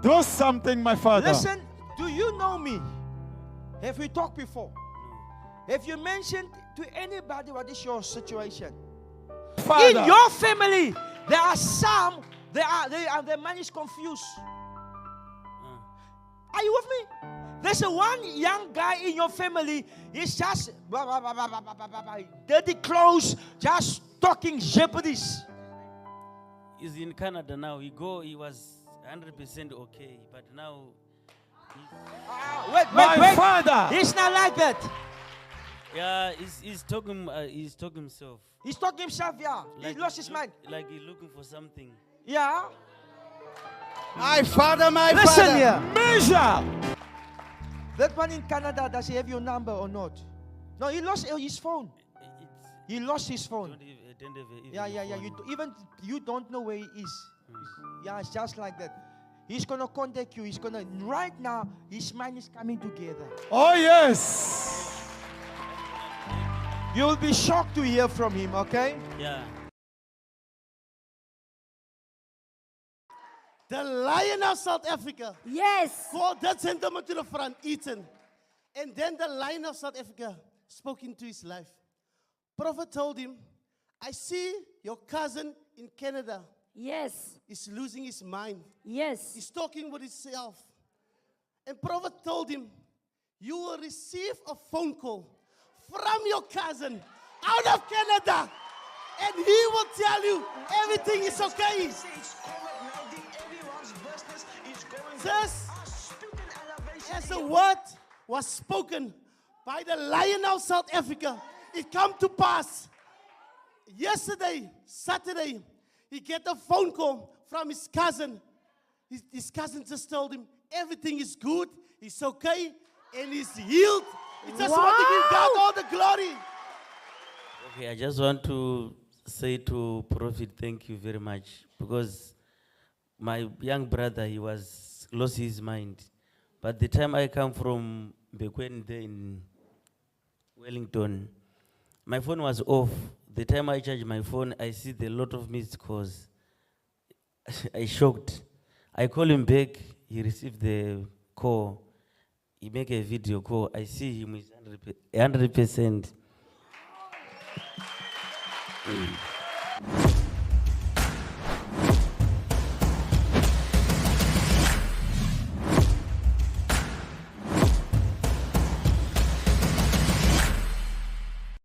Do something, my Father. Listen, do you know me? Have we talked before? Have you mentioned to anybody what is your situation? Father. In your family, there are some, their mind is confused. Are you with me? There's a one young guy in your family, he's just dirty clothes, just talking jeopardies. He's in Canada now. He was 100% okay, but now Wait. Father. He's not like that. yeah, he's talking himself. He's talking himself, yeah. Like He lost his mind. Like he's looking for something. Yeah. My Father, my Listen Father. here. Measure. That one in Canada, does he have your number or not? No, he lost his phone. He lost his phone. Don't have even Yeah. a phone. You don't know where he is. Yeah, it's just like that. He's gonna contact you. He's gonna right now. His mind is coming together. Oh, yes. You'll be shocked to hear from him. Okay? Yeah. The Lion of South Africa Yes. called that gentleman to the front, Ethan. And then the Lion of South Africa spoke into his life. Prophet told him, I see your cousin in Canada Yes. is losing his mind. Yes. He's talking with himself. And Prophet told him, you will receive a phone call from your cousin out of Canada. And he will tell you everything is okay. Just as the word was spoken by the Lion of South Africa, it come to pass. Yesterday, Saturday, he get a phone call from his cousin. His cousin just told him everything is good, he's okay, and he's healed. He just want to give God all the glory. Okay, I just want to say to Prophet, thank you very much, because my young brother, he lost his mind. But the time I come from Bekwende in Wellington, my phone was off. The time I charge my phone, I see the lot of missed calls. I shocked. I call him back. He received the call. He make a video call. I see him is 100%.